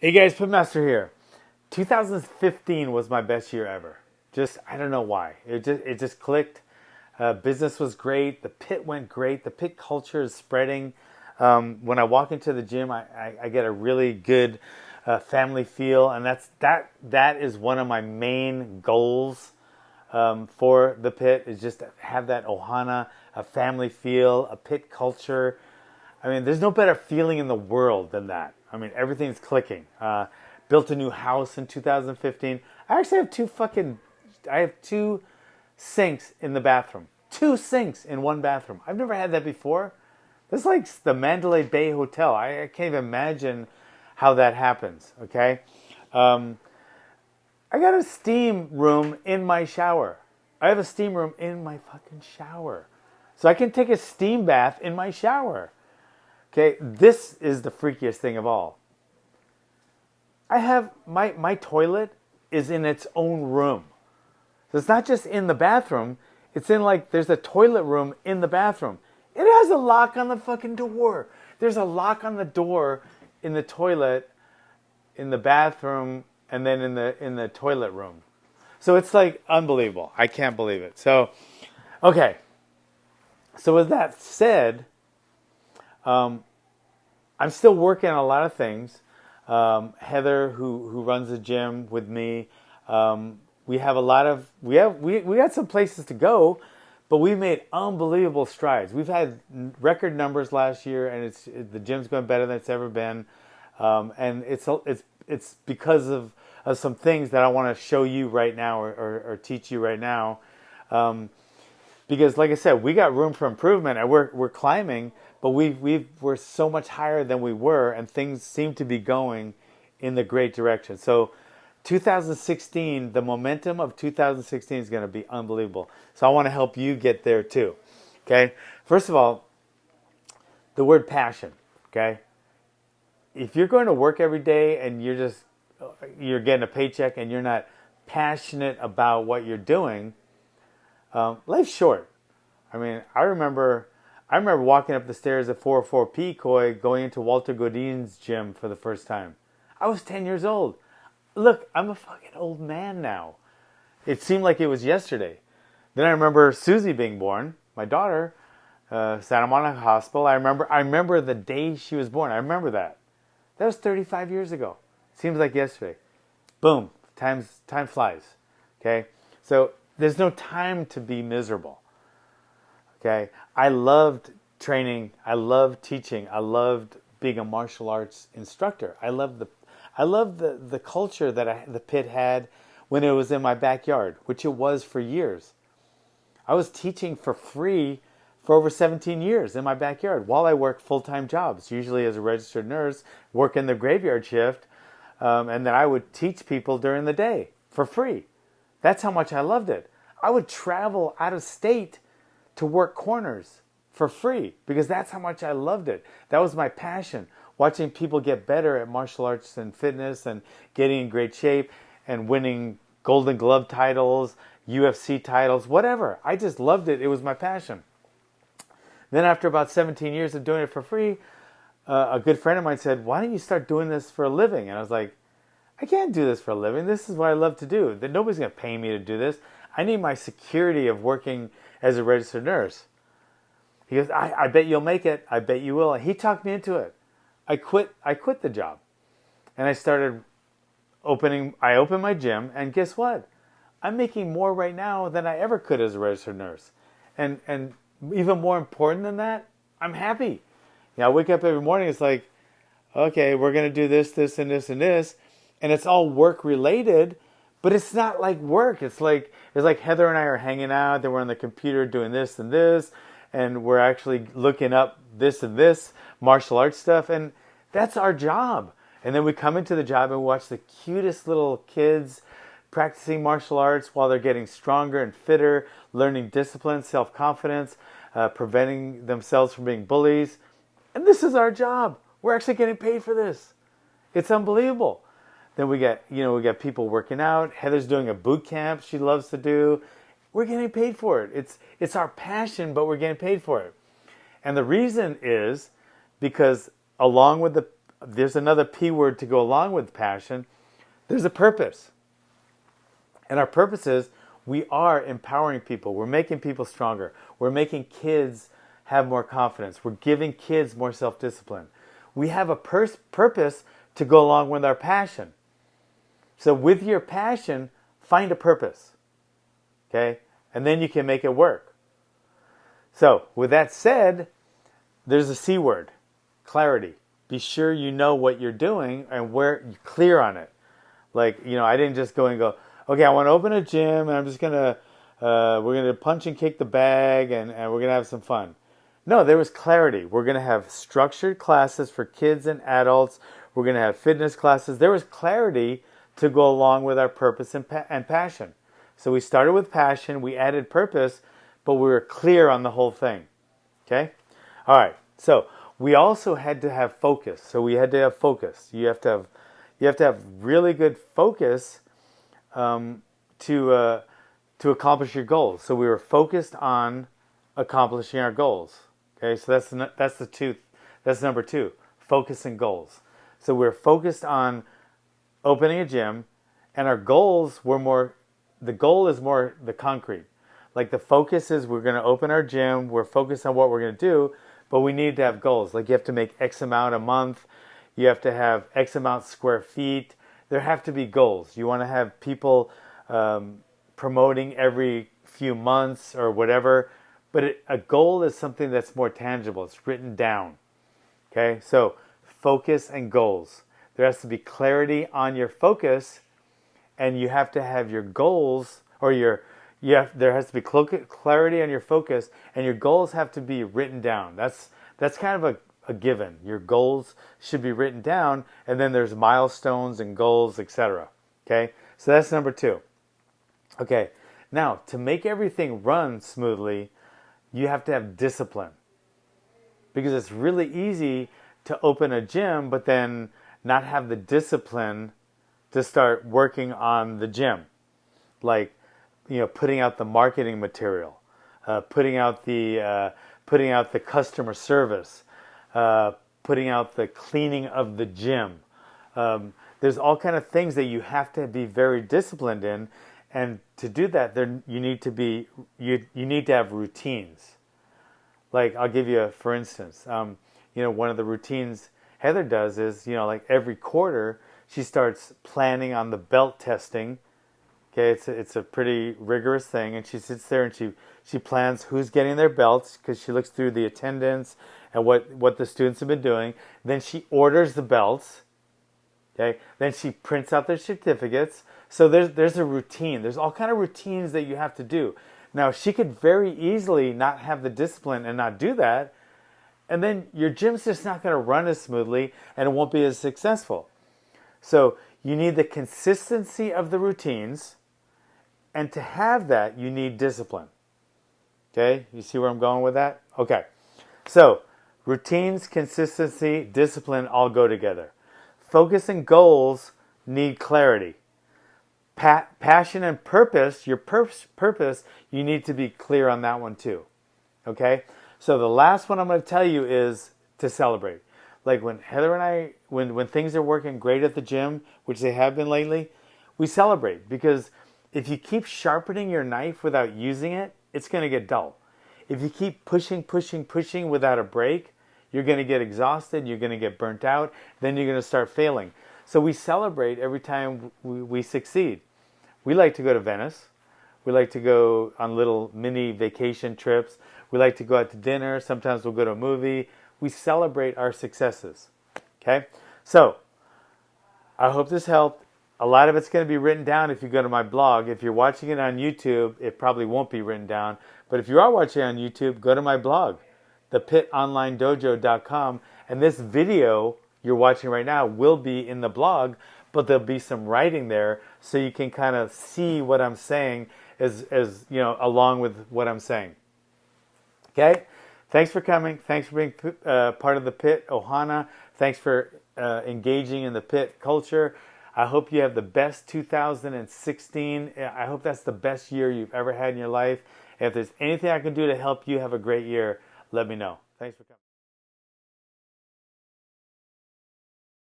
Hey guys, Pitmaster here. 2015 was my best year ever. I don't know why. It just clicked. Business was great. The pit went great. The pit culture is spreading. When I walk into the gym, I get a really good family feel, and that is one of my main goals for the pit is just to have that ohana, a family feel, a pit culture. I mean, there's no better feeling in the world than that. I mean, everything's clicking. Built a new house in 2015. I actually have I have two sinks in the bathroom. Two sinks in one bathroom. I've never had that before. This is like the Mandalay Bay Hotel. I can't even imagine how that happens, okay? I got a steam room in my shower. I have a steam room in my fucking shower. So I can take a steam bath in my shower. Okay, this is the freakiest thing of all. I have my toilet is in its own room. So it's not just in the bathroom, it's in there's a toilet room in the bathroom. It has a lock on the fucking door. There's a lock on the door in the toilet, in the bathroom, and then in the toilet room. So it's like unbelievable. I can't believe it. So, okay. So with that said, I'm still working on a lot of things. Heather, who runs the gym with me, we got some places to go, but we've made unbelievable strides. We've had record numbers last year, and the gym's going better than it's ever been, and it's because of some things that I want to show you right now or teach you right now. Because, like I said, we got room for improvement, and we're climbing, but we're so much higher than we were, and things seem to be going in the great direction. So, 2016, the momentum of 2016 is going to be unbelievable. So, I want to help you get there too. Okay, first of all, the word passion. Okay, if you're going to work every day and you're getting a paycheck and you're not passionate about what you're doing, life's short. I mean, I remember walking up the stairs at 404 Koi going into Walter Godin's gym for the first time. I was 10 years old. Look, I'm a fucking old man now. It seemed like it was yesterday. Then I remember Susie being born, my daughter, Santa Monica Hospital. I remember the day she was born. I remember that. That was 35 years ago. Seems like yesterday. Boom. Time flies. Okay? So there's no time to be miserable. Okay? I loved training. I loved teaching. I loved being a martial arts instructor. I loved the culture that the pit had when it was in my backyard, which it was for years. I was teaching for free for over 17 years in my backyard while I worked full-time jobs, usually as a registered nurse, working the graveyard shift, and then I would teach people during the day for free. That's how much I loved it. I would travel out of state to work corners for free because that's how much I loved it. That was my passion, watching people get better at martial arts and fitness and getting in great shape and winning Golden Glove titles, UFC titles, whatever. I just loved it. It was my passion. Then after about 17 years of doing it for free, a good friend of mine said, "Why don't you start doing this for a living?" And I was like, "I can't do this for a living. This is what I love to do. Nobody's going to pay me to do this. I need my security of working as a registered nurse." He goes, I bet you'll make it. I bet you will. And he talked me into it. I quit the job. And I opened my gym, and guess what? I'm making more right now than I ever could as a registered nurse. And even more important than that, I'm happy. I wake up every morning, it's like, okay, we're going to do this, this, and this, and this. And it's all work related, but it's not like work. It's like Heather and I are hanging out, then we're on the computer doing this and this, and we're actually looking up this and this martial arts stuff, and that's our job. And then we come into the job and we watch the cutest little kids practicing martial arts while they're getting stronger and fitter, learning discipline, self-confidence, preventing themselves from being bullies. And this is our job. We're actually getting paid for this. It's unbelievable. Then we got people working out. Heather's doing a boot camp she loves to do. We're getting paid for it. It's our passion, but we're getting paid for it. And the reason is because along with there's another P word to go along with passion. There's a purpose. And our purpose is we are empowering people. We're making people stronger. We're making kids have more confidence. We're giving kids more self-discipline. We have a purpose to go along with our passion. So with your passion, find a purpose. Okay? And then you can make it work. So with that said, there's a C word, clarity. Be sure you know what you're doing and where you're clear on it. Like, I didn't just go and go, okay, I want to open a gym and I'm just we're going to punch and kick the bag and we're going to have some fun. No, there was clarity. We're going to have structured classes for kids and adults. We're going to have fitness classes. There was clarity to go along with our purpose and passion. So we started with passion, we added purpose, but we were clear on the whole thing. Okay? All right. So we also had to have focus. So we had to have focus. You have to have really good focus to accomplish your goals. So we were focused on accomplishing our goals. Okay, so that's number 2, focus and goals. So we're focused on opening a gym, and our goals were more. The goal is more the concrete. Like the focus is we're going to open our gym. We're focused on what we're going to do, but we need to have goals. Like you have to make X amount a month. You have to have X amount square feet. There have to be goals. You want to have people promoting every few months or whatever. But a goal is something that's more tangible. It's written down. Okay? So focus and goals. There has to be clarity on your focus, and you have to have your goals, or there has to be clarity on your focus, and your goals have to be written down. That's kind of a given. Your goals should be written down, and then there's milestones and goals, etc. Okay? So that's number 2. Okay. Now, to make everything run smoothly, you have to have discipline. Because it's really easy to open a gym, but then not have the discipline to start working on the gym. Like, putting out the marketing material, putting out the customer service, putting out the cleaning of the gym. There's all kind of things that you have to be very disciplined in, and to do that, you need to have routines. Like I'll give you for instance, one of the routines Heather does is, like every quarter she starts planning on the belt testing. Okay, it's a pretty rigorous thing, and she sits there and she plans who's getting their belts because she looks through the attendance and what the students have been doing. Then she orders the belts. Okay, then she prints out their certificates. So there's a routine. There's all kind of routines that you have to do. Now she could very easily not have the discipline and not do that, and then your gym's just not going to run as smoothly and it won't be as successful. So you need the consistency of the routines, and to have that, you need discipline. Okay? You see where I'm going with that? Okay. So routines, consistency, discipline all go together. Focus and goals need clarity. Passion and purpose, your purpose, you need to be clear on that one too. Okay? So the last one I'm going to tell you is to celebrate. Like when Heather and I, when things are working great at the gym, which they have been lately, we celebrate. Because if you keep sharpening your knife without using it, it's going to get dull. If you keep pushing without a break, you're going to get exhausted, you're going to get burnt out, then you're going to start failing. So we celebrate every time we succeed. We like to go to Venice. We like to go on little mini vacation trips. We like to go out to dinner. Sometimes we'll go to a movie. We celebrate our successes. Okay? So, I hope this helped. A lot of it's going to be written down if you go to my blog. If you're watching it on YouTube, it probably won't be written down. But if you are watching on YouTube, go to my blog, thepitonlinedojo.com. And this video you're watching right now will be in the blog, but there'll be some writing there so you can kind of see what I'm saying as along with what I'm saying. Okay? Thanks for coming. Thanks for being part of the Pit Ohana. Thanks for engaging in the Pit culture. I hope you have the best 2016. I hope that's the best year you've ever had in your life. If there's anything I can do to help you have a great year, let me know. Thanks for coming.